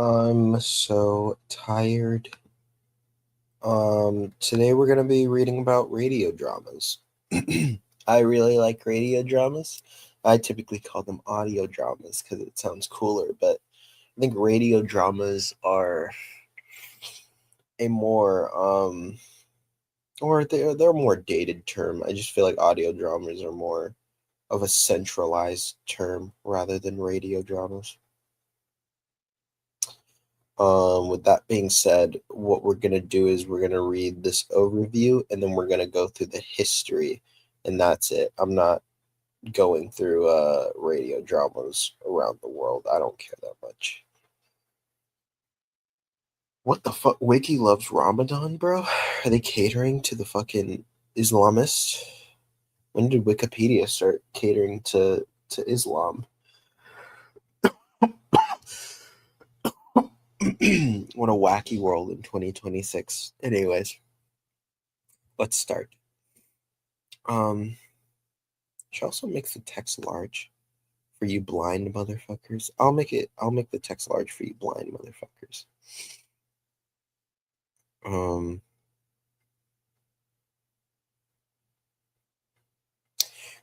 I'm so tired. Today we're gonna be reading about radio dramas. I really like radio dramas. I typically call them audio dramas because it sounds cooler, but I think radio dramas are a more or they're a more dated term. I just feel like audio dramas are more of a centralized term rather than radio dramas. With that being said, what we're going to do is we're going to read this overview and then we're going to go through the history, and that's it. I'm not going through radio dramas around the world. I don't care that much. What the fuck? Wiki loves Ramadan, bro? Are they catering to the fucking Islamists? When did Wikipedia start catering to Islam? What a wacky world in 2026. Anyways, let's start. Should also make the text large for you blind motherfuckers. I'll make the text large for you blind motherfuckers. Um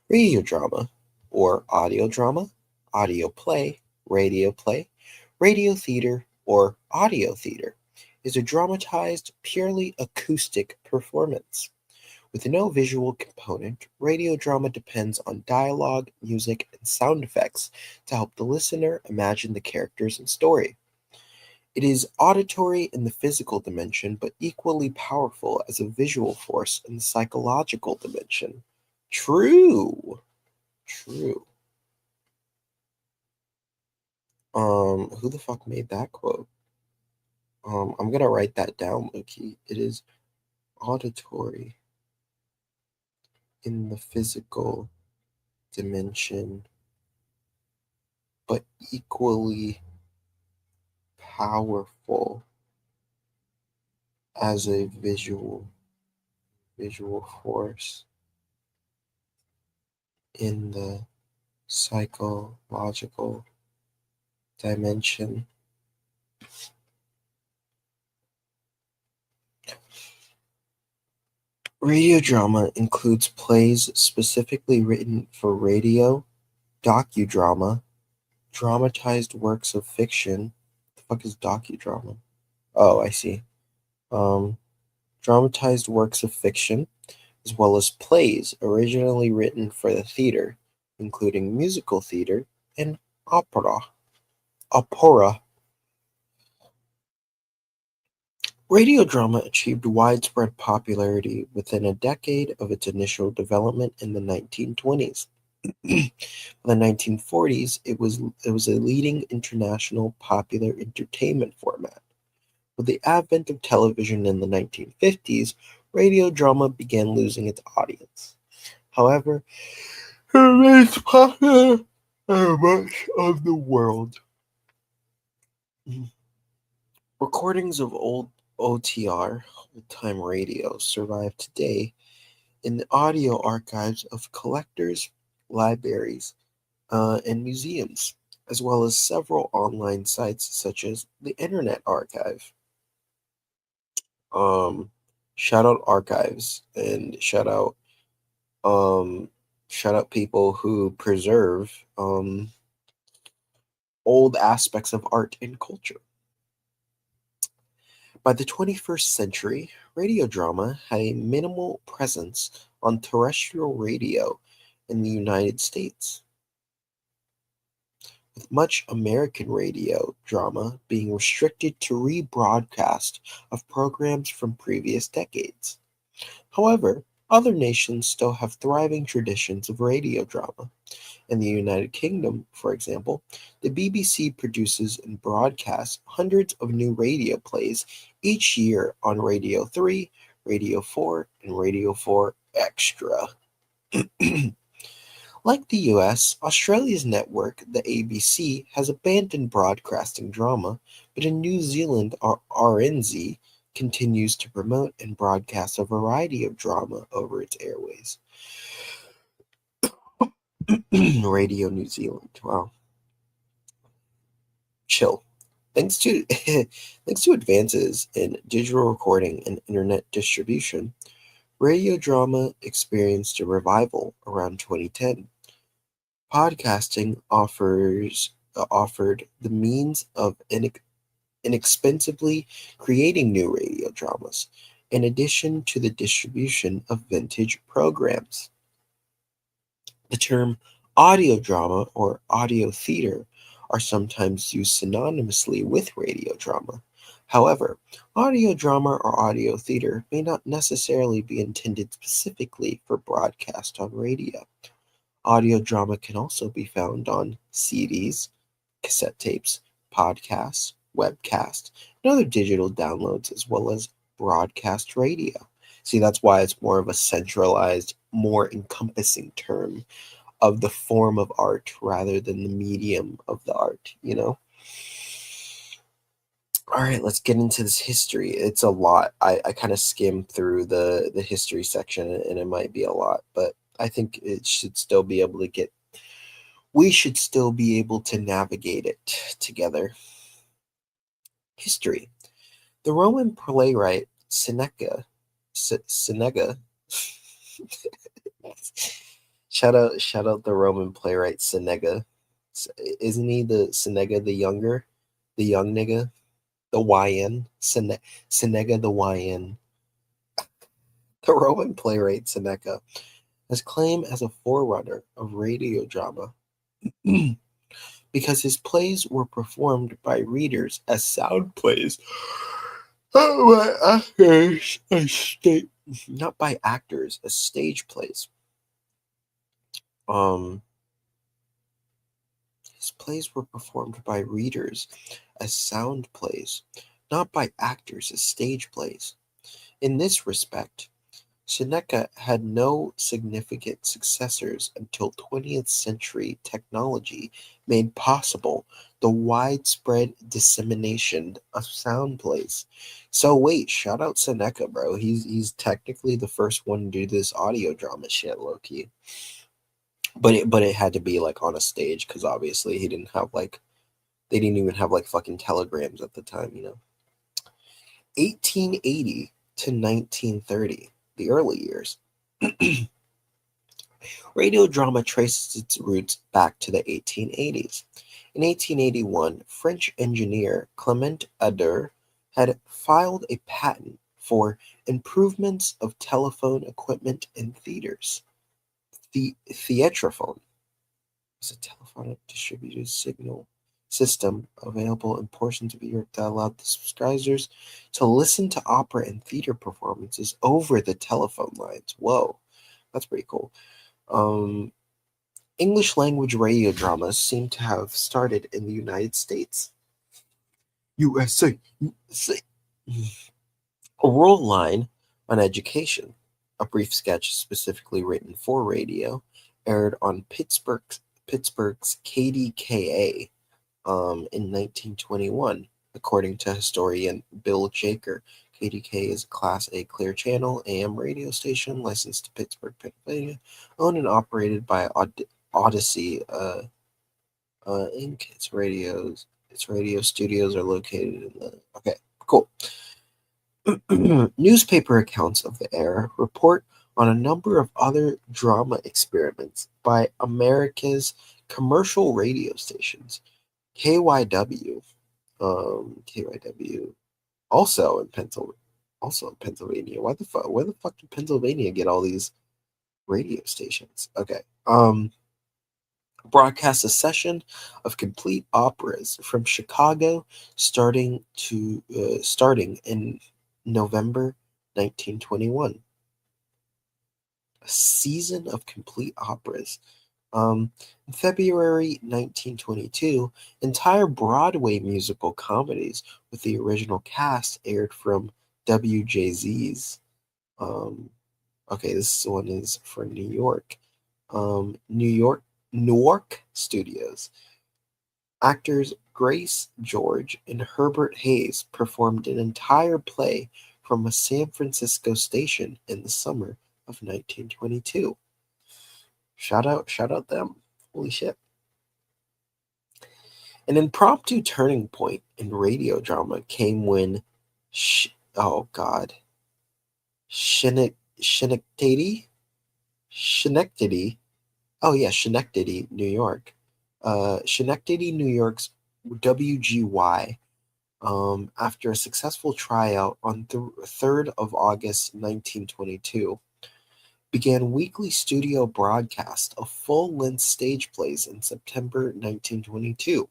Radio drama or audio drama, audio play, radio theater, or audio theater is a dramatized, purely acoustic performance. With no visual component, radio drama depends on dialogue, music, and sound effects to help the listener imagine the characters and story. It is auditory in the physical dimension, but equally powerful as a visual force in the psychological dimension. True. True. Who the fuck made that quote? I'm gonna write that down, Loki. It is auditory in the physical dimension, but equally powerful as a visual force in the psychological dimension. Radio drama includes plays specifically written for radio, docudrama, dramatized works of fiction. The fuck is docudrama? Oh, I see. Um, Dramatized works of fiction, as well as plays originally written for the theater, including musical theater and opera. Opera. Radio drama achieved widespread popularity within a decade of its initial development in the 1920s. In the 1940s, it was a leading international popular entertainment format. With the advent of television in the 1950s, radio drama began losing its audience. However, it remains popular in much of the world. Recordings of old OTR, old-time radio, survive today in the audio archives of collectors, libraries, and museums, as well as several online sites such as the Internet Archive. Um, Shout out archives and um, shout out people who preserve old aspects of art and culture. By the 21st century, radio drama had a minimal presence on terrestrial radio in the United States, with much American radio drama being restricted to rebroadcast of programs from previous decades. However, other nations still have thriving traditions of radio drama. In the United Kingdom, for example, the BBC produces and broadcasts hundreds of new radio plays each year on Radio 3, Radio 4, and Radio 4 Extra. Like the US, Australia's network, the ABC, has abandoned broadcasting drama, but in New Zealand, RNZ continues to promote and broadcast a variety of drama over its airways. Radio New Zealand. Wow. Chill. Thanks to thanks to advances in digital recording and internet distribution, radio drama experienced a revival around 2010. Podcasting offered the means of inexpensively creating new radio dramas, in addition to the distribution of vintage programs. The term audio drama or audio theater are sometimes used synonymously with radio drama. However, audio drama or audio theater may not necessarily be intended specifically for broadcast on radio. Audio drama can also be found on CDs, cassette tapes, podcasts, webcasts, and other digital downloads, as well as broadcast radio. See, that's why it's more of a centralized, more encompassing term of the form of art rather than the medium of the art, you know? All right, let's get into this history. It's a lot. I kind of skimmed through the history section and it might be a lot, but I think it should still be able to get we should still be able to navigate it together. History. The Roman playwright Seneca shout out the Roman playwright Seneca. Isn't he the Seneca the younger? The young nigga? The YN? Seneca the YN. The Roman playwright Seneca has claimed as a forerunner of radio drama because his plays were performed by readers as sound plays. Not by actors as stage plays. His plays were performed by readers as sound plays, not by actors as stage plays. In this respect, Seneca had no significant successors until 20th century technology made possible the widespread dissemination of sound plays. So wait, shout out Seneca, bro. He's technically the first one to do this audio drama shit, low key. But it had to be like on a stage because obviously he didn't have like they didn't even have like fucking telegrams at the time, you know. 1880 to 1930, the early years. Radio drama traces its roots back to the 1880s. In 1881, French engineer Clement Ader had filed a patent for improvements of telephone equipment in theaters. The theatrophone is a telephonic distributed signal system available in portions of Europe that allowed the subscribers to listen to opera and theater performances over the telephone lines. Whoa, that's pretty cool. English language radio dramas seem to have started in the United States. USA. A World Line on Education, a brief sketch specifically written for radio, aired on Pittsburgh's KDKA in 1921, according to historian Bill Jaker. KDK is a Class A clear channel AM radio station licensed to Pittsburgh, Pennsylvania, owned and operated by Odyssey Inc. Its radio studios are located in the. Okay, cool. Newspaper accounts of the era report on a number of other drama experiments by America's commercial radio stations. KYW, KYW, also in Pennsylvania. Why the fuck? Where the fuck did Pennsylvania get all these radio stations? Okay. Broadcast a session of complete operas from Chicago, starting in November 1921. A season of complete operas. In February 1922, entire Broadway musical comedies with the original cast aired from WJZ's. Okay, this one is for New York. Newark Studios. Actors Grace George and Herbert Hayes performed an entire play from a San Francisco station in the summer of 1922. Shout out them. Holy shit. An impromptu turning point in radio drama came when, oh God, Schenectady, Schenectady, oh yeah, Schenectady, New York, Schenectady, New York's WGY. After a successful tryout on the 3rd of August 1922, began weekly studio broadcast of full-length stage plays in September 1922.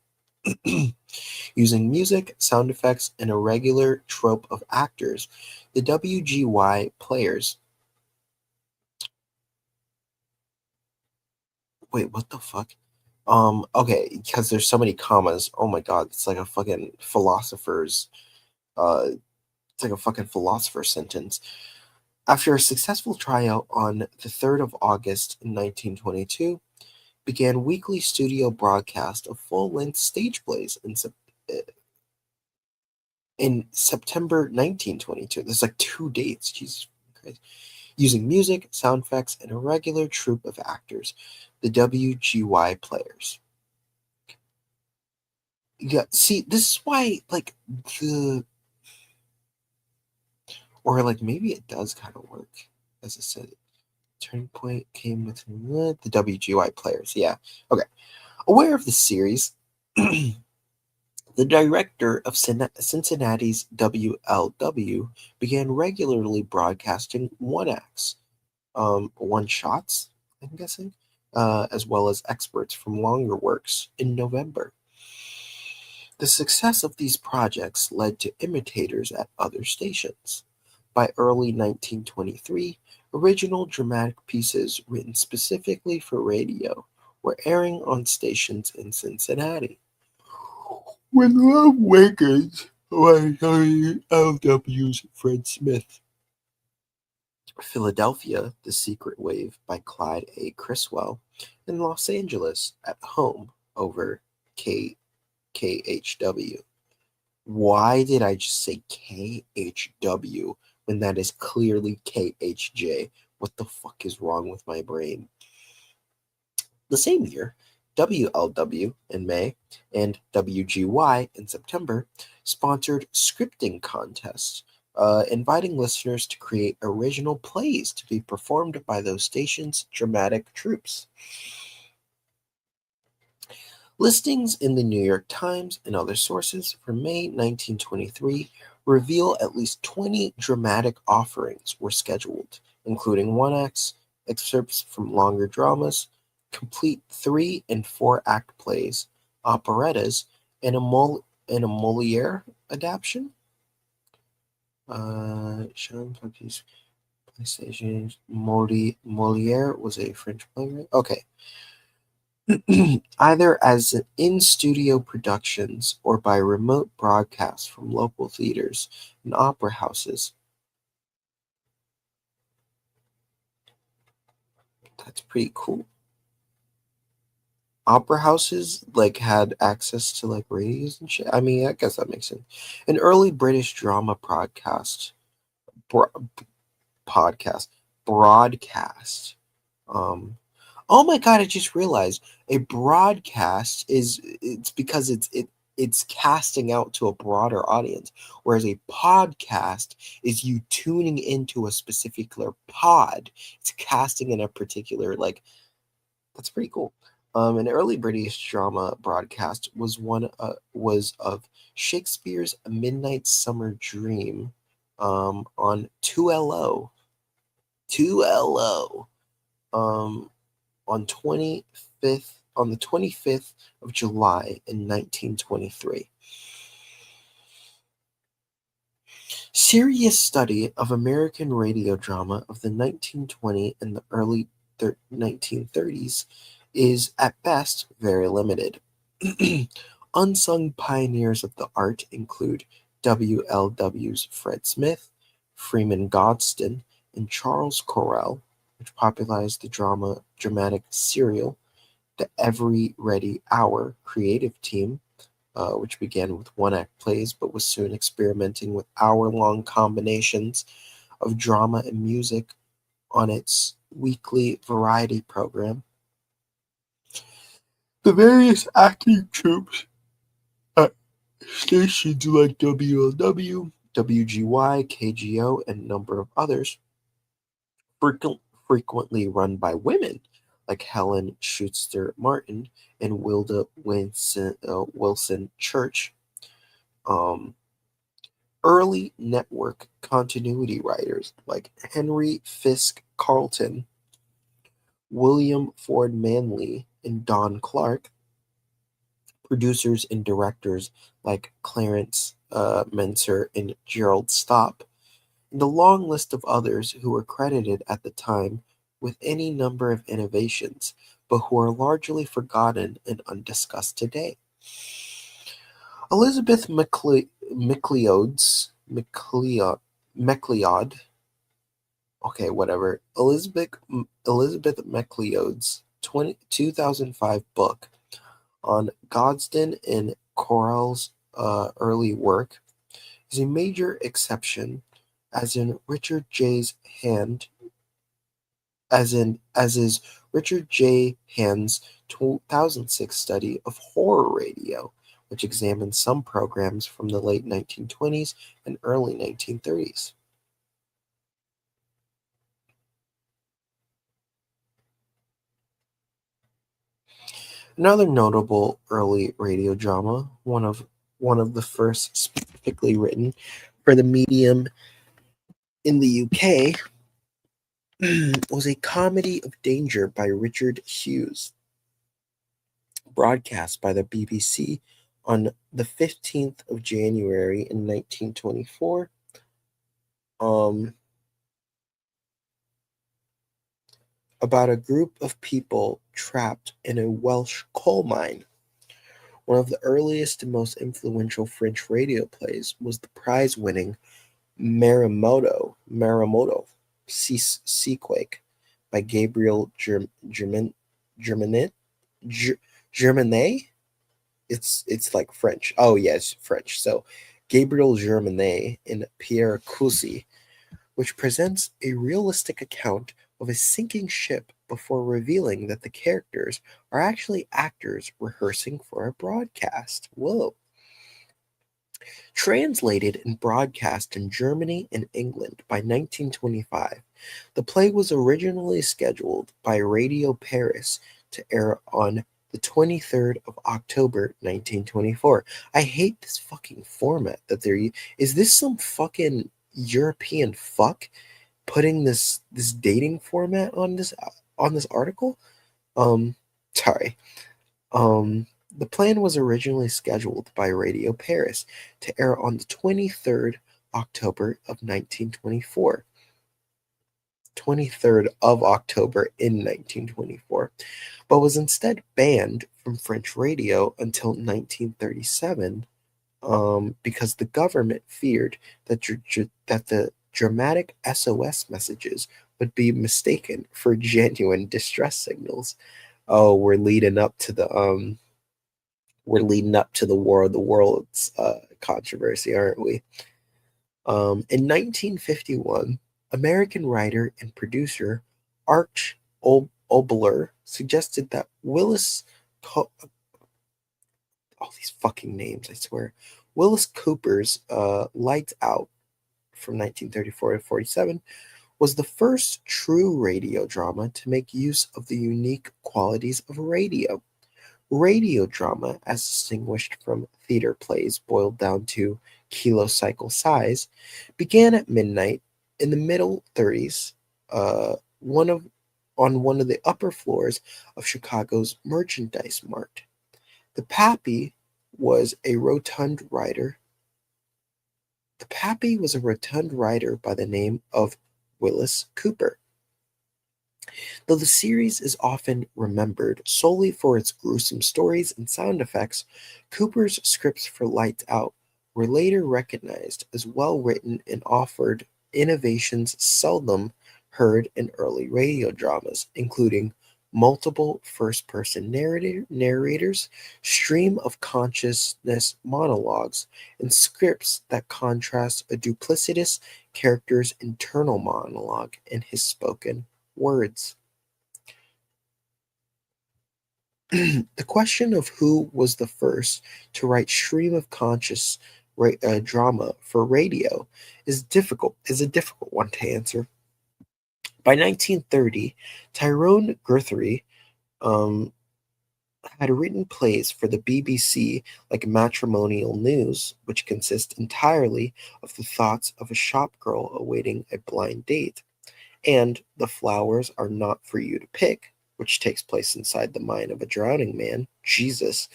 Using music, sound effects, and a regular trope of actors, the WGY players. Wait, what the fuck? Okay, because there's so many commas. Oh my god, it's like a fucking philosopher's. It's like a fucking philosopher sentence. After a successful tryout on the 3rd of August in 1922, began weekly studio broadcast of full-length stage plays in September 1922. There's like 2 dates. Jesus Christ. Using music, sound effects, and a regular troupe of actors, the WGY players. Yeah, see, this is why, like, the. Or, like, maybe it does kind of work. As I said, turning point came with the WGY players. Yeah. Okay. Aware of the series, the director of Cincinnati's WLW began regularly broadcasting one-acts, one-shots, I'm guessing, as well as experts from longer works in November. The success of these projects led to imitators at other stations. By early 1923, original dramatic pieces written specifically for radio were airing on stations in Cincinnati. When Love Wakens by WLW's Fred Smith. Philadelphia, The Secret Wave by Clyde A. Criswell, and Los Angeles, At Home over KHW. Why did I just say KHW when that is clearly KHJ? What the fuck is wrong with my brain? The same year, WLW in May and WGY in September sponsored scripting contests, inviting listeners to create original plays to be performed by those stations' dramatic troupes. Listings in the New York Times and other sources from May 1923 reveal at least 20 dramatic offerings were scheduled, including one-acts, excerpts from longer dramas, complete 3- and 4-act plays, operettas, and a Moliere adaptation. Jean Baptiste PlayStation Moliere was a French playwright. Okay. Either as in-studio productions or by remote broadcasts from local theaters and opera houses. That's pretty cool. Opera houses like had access to like radios and shit. I mean, I guess that makes sense. An early British drama bro- podcast broadcast. Oh my god! I just realized a broadcast it's because it's casting out to a broader audience, whereas a podcast is you tuning into a specific pod. It's casting in a particular like. That's pretty cool. An early British drama broadcast was of Shakespeare's A Midnight Summer Dream, on 2LO, um, on the 25th of July in 1923. Serious study of American radio drama of the 1920s and the early 1930s is at best very limited. Unsung pioneers of the art include WLW's Fred Smith, Freeman Godston, and Charles Correll, which popularized the dramatic serial. The Every Ready Hour creative team, which began with one-act plays but was soon experimenting with hour-long combinations of drama and music on its weekly variety program. The various acting troupes Stations like WLW, WGY, KGO, and a number of others, frequently run by women like Helen Schuster Martin and Wilson Church. Um, Early network continuity writers like Henry Fisk Carlton, William Ford Manley, and Don Clark, producers and directors like Clarence Menser and Gerald Stopp, and a long list of others who were credited at the time with any number of innovations, but who are largely forgotten and undiscussed today. Elizabeth McLeod, okay, whatever. Elizabeth McLeod's 2005 book on Godsden and Corel's early work is a major exception, as in Richard J's hand as is Richard J. Hand's 2006 study of horror radio, which examined some programs from the late 1920s and early 1930s. Another notable early radio drama, one of the first specifically written for the medium in the UK, was a comedy of danger by Richard Hughes, broadcast by the BBC on the 15th of January in 1924. Um, about a group of people trapped in a Welsh coal mine. One of the earliest and most influential French radio plays was the prize-winning Marimoto Seaquake by Gabriel Germanet. Germanet? It's like French. Oh yes, French. So Gabriel Germanet and Pierre Cousy, which presents a realistic account of a sinking ship before revealing that the characters are actually actors rehearsing for a broadcast. Whoa. Translated and broadcast in Germany and England by 1925, the play was originally scheduled by Radio Paris to air on the 23rd of October 1924. I hate this fucking format that they're. Is this some fucking European fuck putting this dating format on this article? Um, Sorry. The plan was originally scheduled by Radio Paris to air on the 23rd October of 1924. 23rd of October in 1924, but was instead banned from French radio until 1937, because the government feared that the dramatic SOS messages would be mistaken for genuine distress signals. Oh, we're leading up to the War of the Worlds controversy, aren't we? In 1951, American writer and producer Arch Obler suggested that all these fucking names, I swear. Willis Cooper's Lights Out from 1934 to 47 was the first true radio drama to make use of the unique qualities of radio. Radio drama, as distinguished from theater plays boiled down to kilocycle size, began at midnight in the middle 30s, one of on one of the upper floors of Chicago's Merchandise Mart. The Pappy was a rotund writer. The Pappy was a rotund writer by the name of Willis Cooper. Though the series is often remembered solely for its gruesome stories and sound effects, Cooper's scripts for Lights Out were later recognized as well written and offered innovations seldom heard in early radio dramas, including multiple first person narrators, stream of consciousness monologues, and scripts that contrast a duplicitous character's internal monologue and his spoken words. The question of who was the first to write stream of conscious drama for radio is a difficult one to answer. By 1930, Tyrone Guthrie um, had written plays for the BBC like Matrimonial News, which consist entirely of the thoughts of a shop girl awaiting a blind date, and The Flowers Are Not For You to Pick, which takes place inside the mind of a drowning man, Jesus.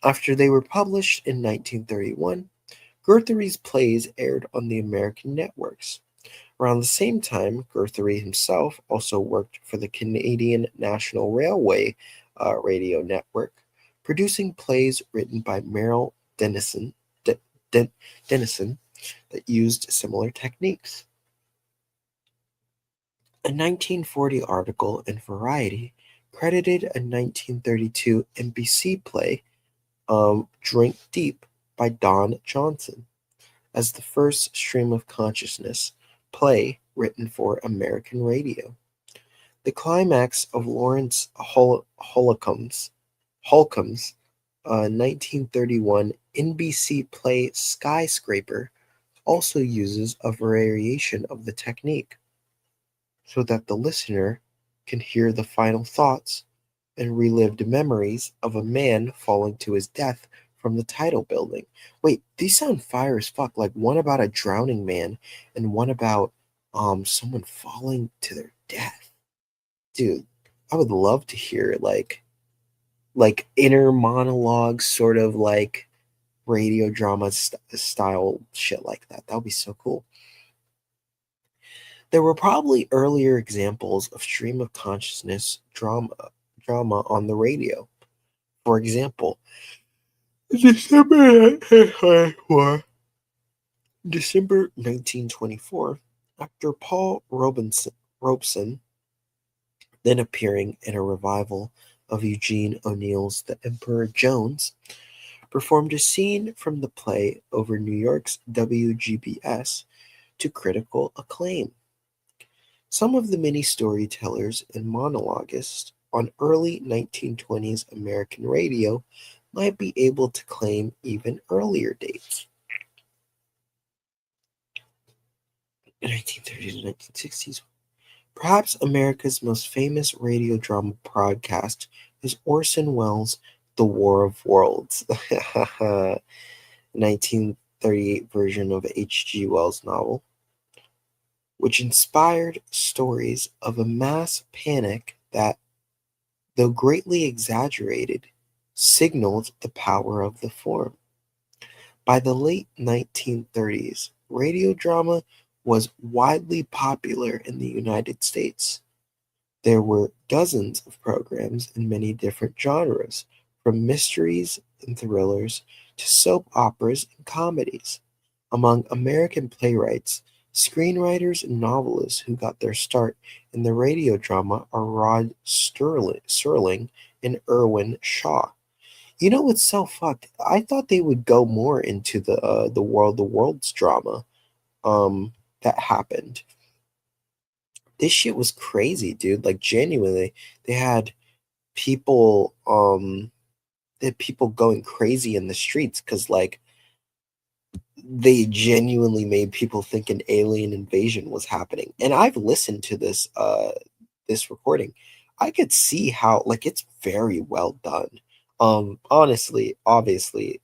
After they were published in 1931, Guthrie's plays aired on the American networks. Around the same time, Guthrie himself also worked for the Canadian National Railway radio network, producing plays written by Merrill Dennison that used similar techniques. A 1940 article in Variety credited a 1932 NBC play, Drink Deep, by Don Johnson, as the first stream of consciousness play written for American radio. The climax of Lawrence Holcomb's 1931 NBC play Skyscraper also uses a variation of the technique, so that the listener can hear the final thoughts and relived memories of a man falling to his death from the title building. Wait, these sound fire as fuck. Like one about a drowning man and one about someone falling to their death. Dude, I would love to hear like inner monologue sort of like radio drama style shit like that. That would be so cool. There were probably earlier examples of stream of consciousness drama on the radio. For example, December 1924, December 1924, actor Paul Robeson, then appearing in a revival of Eugene O'Neill's The Emperor Jones, performed a scene from the play over New York's WGBS to critical acclaim. Some of the many storytellers and monologists on early 1920s American radio might be able to claim even earlier dates. 1930s and 1960s. Perhaps America's most famous radio drama broadcast is Orson Welles' The War of Worlds, 1938 version of H.G. Wells' novel, which inspired stories of a mass panic that, though greatly exaggerated, signaled the power of the form. By the late 1930s, radio drama was widely popular in the United States. There were dozens of programs in many different genres, from mysteries and thrillers to soap operas and comedies. Among American playwrights, screenwriters, and novelists who got their start in the radio drama are Rod Serling and Irwin Shaw. You know what's so fucked? I thought they would go more into the world's drama um that happened. This shit was crazy, dude. Like genuinely, they had people they had people going crazy in the streets because like they genuinely made people think an alien invasion was happening. And I've listened to this recording. I could see how like it's very well done. Honestly, obviously,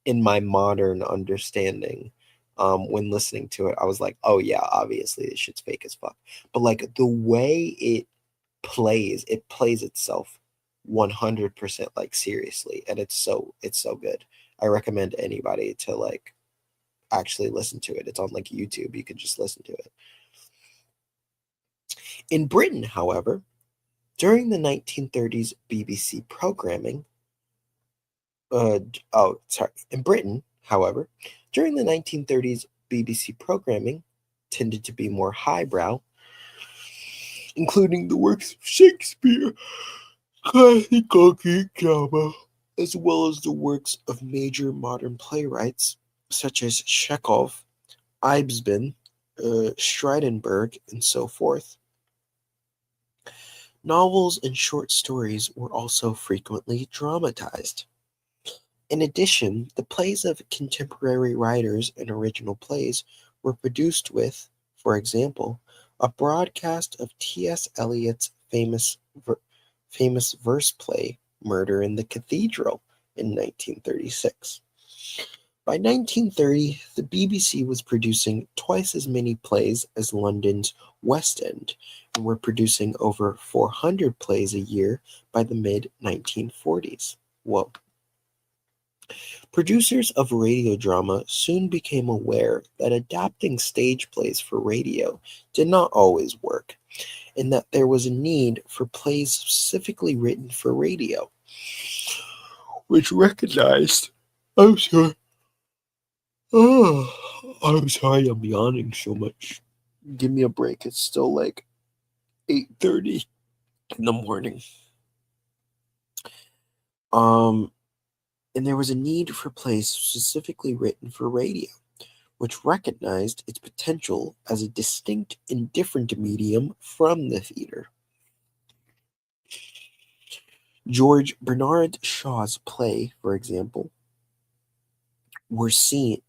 in my modern understanding, when listening to it, I was like, oh yeah, obviously this shit's fake as fuck. But like the way it plays itself 100% like seriously, and it's so good. I recommend anybody to like actually listen to it. It's on like YouTube. You can just listen to it. In Britain, however, during the 1930s BBC programming, in Britain, however, during the 1930s BBC programming tended to be more highbrow, including the works of Shakespeare, classical Greek drama, as well as the works of major modern playwrights such as Chekhov, Ibsen, Stridenberg, and so forth. Novels and short stories were also frequently dramatized. In addition, the plays of contemporary writers and original plays were produced with, for example, a broadcast of T.S. Eliot's famous verse play Murder in the Cathedral in 1936. By 1930, the BBC was producing twice as many plays as London's West End, and were producing over 400 plays a year by the mid 1940s. Whoa. Producers of radio drama soon became aware that adapting stage plays for radio did not always work, and that there was a need for plays specifically written for radio, which recognized. I'm sorry. Oh, I'm sorry I'm yawning so much. Give me a break. It's still like 8:30 in the morning. Um, and there was a need for plays specifically written for radio, which recognized its potential as a distinct and different medium from the theater. George Bernard Shaw's were seen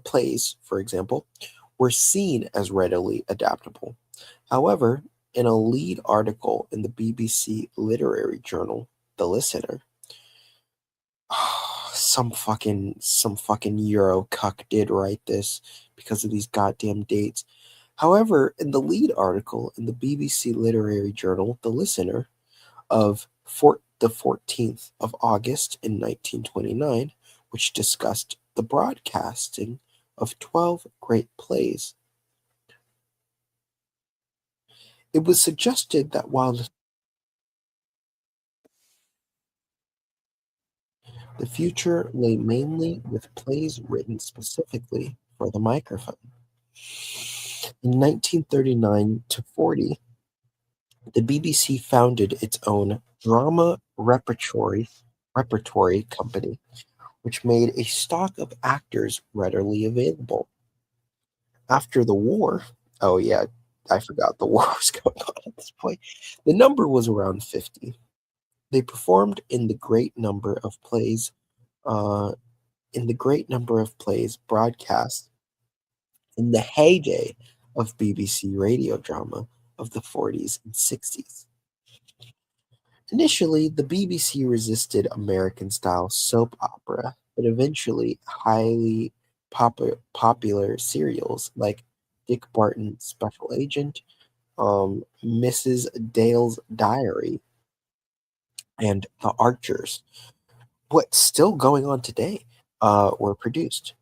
plays, for example, were seen as readily adaptable. However, in a lead article in the BBC literary journal, The Listener, some fucking Euro cuck did write this because of these goddamn dates. However, in the lead article in the BBC literary journal, The Listener, of the 14th of August in 1929, which discussed the broadcasting of 12 great plays, it was suggested that while the future lay mainly with plays written specifically for the microphone. In 1939 to 40, the BBC founded its own drama repertory company, which made a stock of actors readily available. After the war, oh yeah, I forgot the war was going on at this point. The number was around 50. They performed uh, in the great number of plays broadcast in the heyday of BBC radio drama of the 40s and 60s. Initially, the BBC resisted American style soap opera, but eventually highly popular serials like Dick Barton's Special Agent, Mrs. Dale's Diary, and The Archers, what's still going on today, were produced.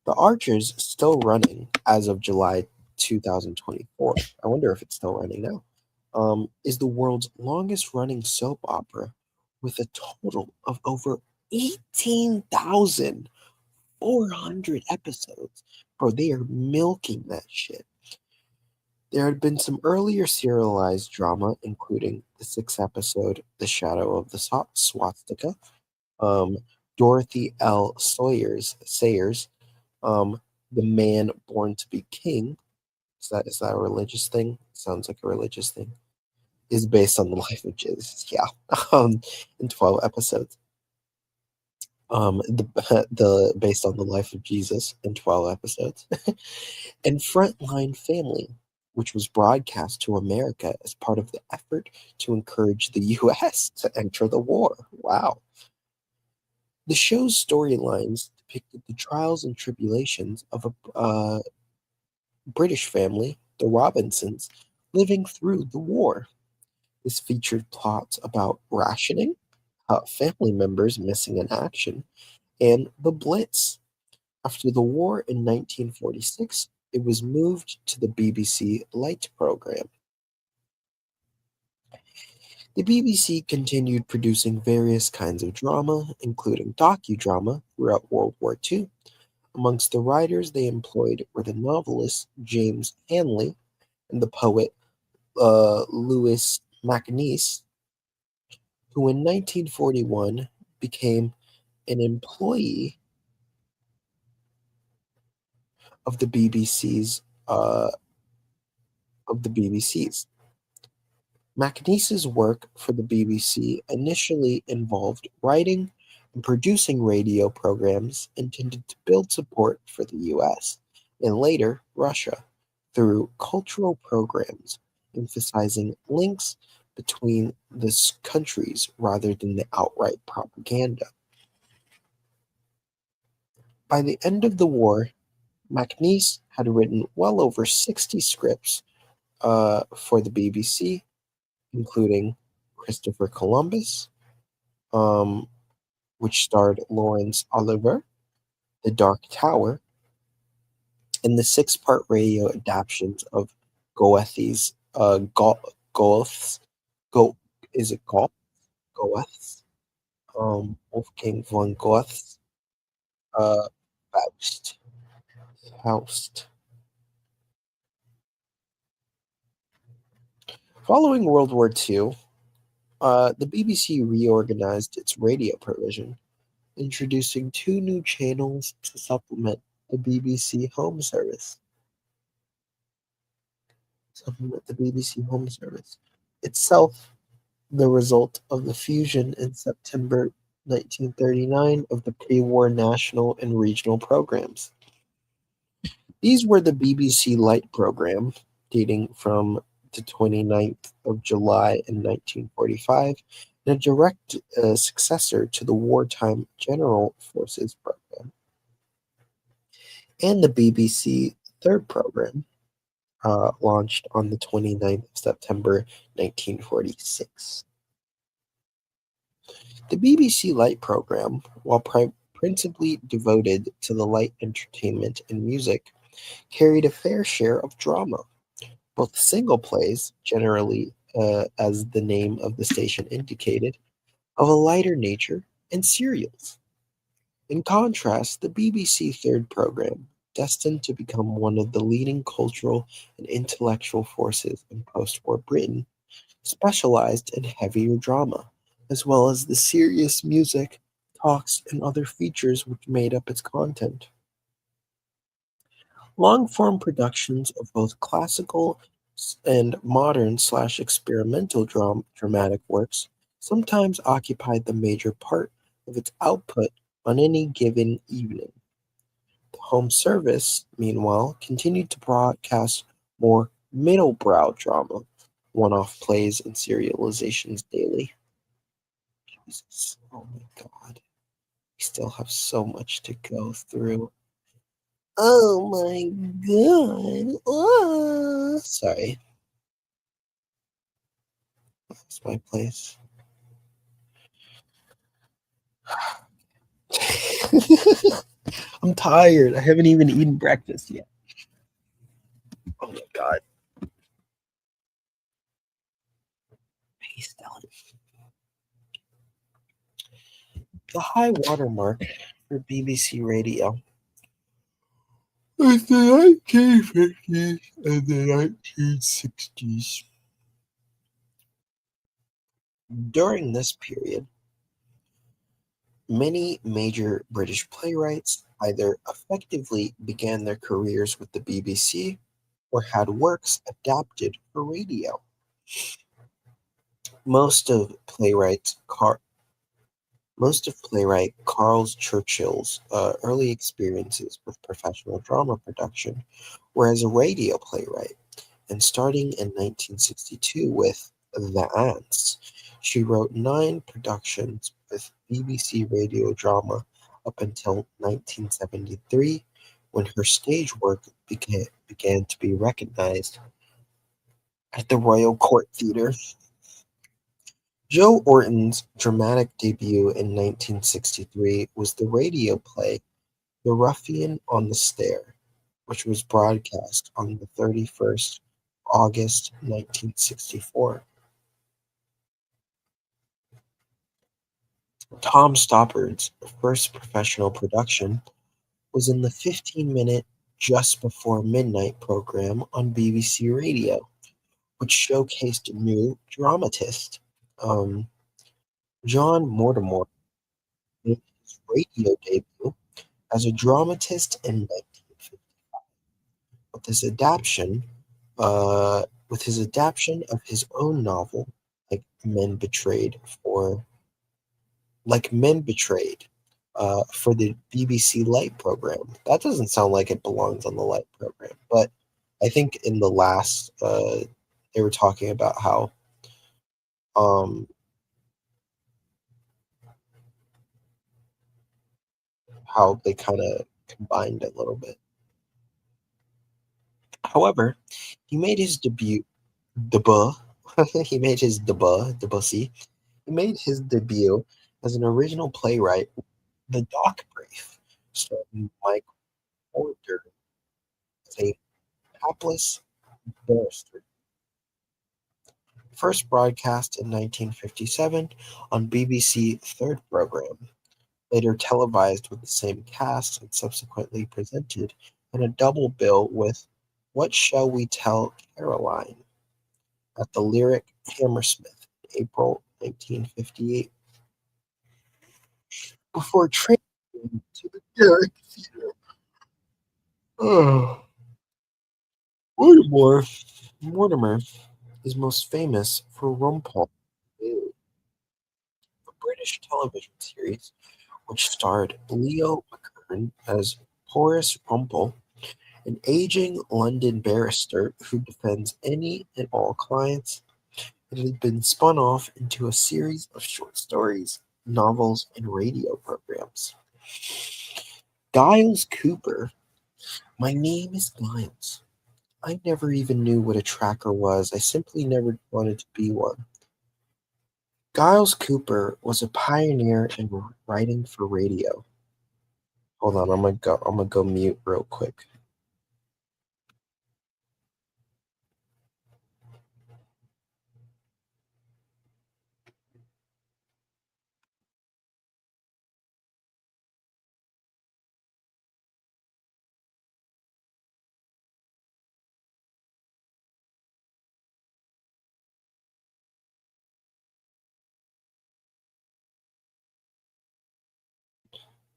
The Archers, still running as of July 2024. I wonder if it's still running now. Is the world's longest running soap opera with a total of over 18,400 episodes. Bro, they are milking that shit. There had been some earlier serialized drama, including the 6 episode The Shadow of the Swastika, um, Dorothy L. Sayers, um, The Man Born to Be King. Is that a religious thing? Sounds like a religious thing. Is based on the life of Jesus. Yeah, in 12 episodes. The the based on the life of Jesus in 12 episodes, and Frontline Family, which was broadcast to America as part of the effort to encourage the U.S. to enter the war. Wow. The show's storylines depicted the trials and tribulations of a British family, the Robinsons, living through the war. This featured plots about rationing, family members missing in action, and the Blitz. After the war in 1946, it was moved to the BBC Light program. The BBC continued producing various kinds of drama, including docudrama, throughout World War II. Amongst the writers they employed were the novelist James Hanley and the poet Louis MacNeice, who in 1941 became an employee of the BBC's. Macnise's work for the BBC initially involved writing and producing radio programs intended to build support for the US and later Russia through cultural programs emphasizing links between the countries rather than the outright propaganda. By the end of the war, Macnise had written well over 60 scripts for the BBC, including Christopher Columbus, um, which starred Laurence Olivier, The Dark Tower, and the six-part radio adaptations of Goethe's Goeth's Go is it Goeth's Wolfgang von Goethe's uh, Faust. Faust. Following World War II, the BBC reorganized its radio provision, introducing two new channels to supplement the BBC Home Service. Itself the result of the fusion in September 1939 of the pre-war national and regional programs. These were the BBC Light program, dating from the 29th of July in 1945, and a direct successor to the wartime General Forces program, and the BBC Third program, launched on the 29th of September 1946. The BBC Light program, while principally devoted to the light entertainment and music, carried a fair share of drama, both single plays, generally, as the name of the station indicated, of a lighter nature, and serials. In contrast, the BBC Third program, destined to become one of the leading cultural and intellectual forces in post-war Britain, specialized in heavier drama, as well as the serious music, talks, and other features which made up its content. Long-form productions of both classical and modern/experimental dramatic works sometimes occupied the major part of its output on any given evening. The home service, meanwhile, continued to broadcast more middle-brow drama, one-off plays and serializations daily. Jesus, oh my God, we still have so much to go through. Oh my God. Ah. Sorry, that's my place. I'm tired. I haven't even eaten breakfast yet. Oh my God. Paste down. The high watermark for BBC Radio was the 1950s and the 1960s. During this period, many major British playwrights either effectively began their careers with the BBC or had works adapted for radio. Most of playwright Carl Churchill's early experiences with professional drama production were as a radio playwright, and starting in 1962 with The Ants, she wrote 9 productions with BBC radio drama up until 1973, when her stage work began to be recognized at the Royal Court Theatre. Joe Orton's dramatic debut in 1963 was the radio play The Ruffian on the Stair, which was broadcast on the 31st of August 1964. Tom Stoppard's first professional production was in the 15-minute Just Before Midnight program on BBC Radio, which showcased a new dramatist. Um, John Mortimer made his radio debut as a dramatist in 1950. But this adaptation uh, with his adaptation of his own novel, like Men Betrayed, for Men Betrayed, for the BBC Light program. That doesn't sound like it belongs on the Light program, but I think in the last, they were talking about um, how they kind of combined a little bit. However, he made his debut. He made his debut. He made his debut as an original playwright, The Dock Brief, starring Mike Porter as a hapless barrister. First broadcast in 1957 on BBC Third Programme, later televised with the same cast and subsequently presented in a double bill with What Shall We Tell Caroline at the Lyric Hammersmith in April 1958, before transferring to the Garrick Theatre. Oh, Mortimer. Mortimer is most famous for Rumpole, a British television series which starred Leo McKern as Horace Rumpole, an aging London barrister who defends any and all clients. It had been spun off into a series of short stories, novels, and radio programs. Giles Cooper. My name is Giles. I never even knew what a tracker was. I simply never wanted to be one. Giles Cooper was a pioneer in writing for radio. Hold on, I'm gonna go mute real quick.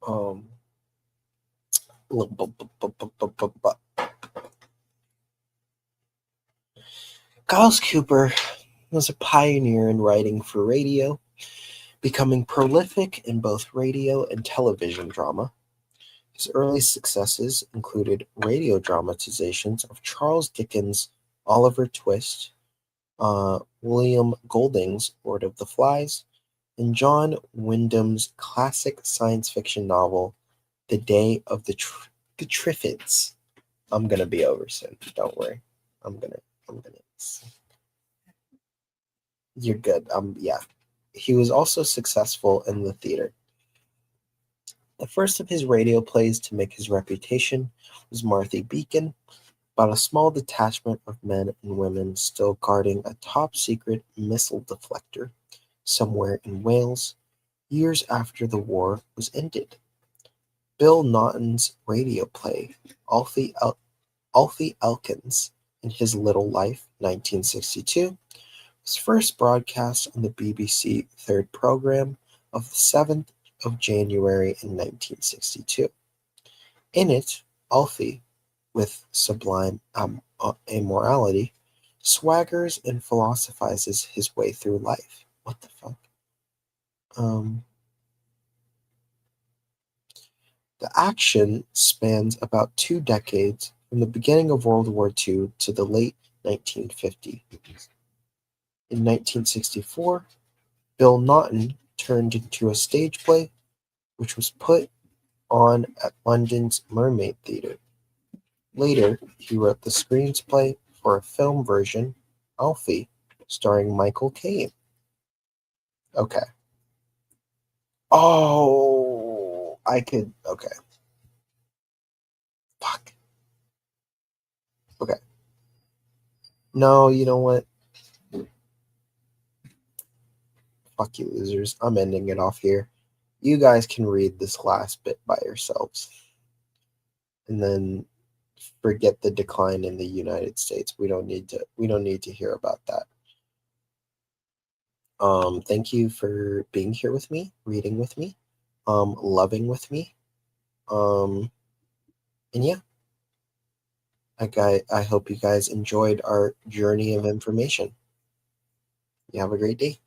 Um, Giles Cooper was a pioneer in writing for radio, becoming prolific in both radio and television drama. His early successes included radio dramatizations of Charles Dickens' Oliver Twist, William Golding's Lord of the Flies, and John Wyndham's classic science fiction novel, The Day of the Triffids. I'm gonna be over soon. Don't worry. I'm gonna. You're good. Yeah. He was also successful in the theater. The first of his radio plays to make his reputation was Martha Beacon, about a small detachment of men and women still guarding a top secret missile deflector somewhere in Wales, years after the war was ended. Bill Naughton's radio play, Alfie Elkins in His Little Life, 1962, was first broadcast on the BBC Third Programme of the 7th of January in 1962. In it, Alfie, with sublime amorality, swaggers and philosophizes his way through life. What the fuck? Um, the action spans about 2 decades, from the beginning of World War II to the late 1950s. In 1964, Bill Naughton turned into a stage play, which was put on at London's Mermaid Theatre. Later, he wrote the screenplay for a film version, Alfie, starring Michael Caine. Okay. Oh, I could. Okay. Fuck. Okay. No, you know what? Fuck you, losers. I'm ending it off here. You guys can read this last bit by yourselves. And then forget the decline in the United States. We don't need to hear about that. Thank you for being here with me, reading with me, loving with me. Um, and yeah. I hope you guys enjoyed our journey of information. You have a great day.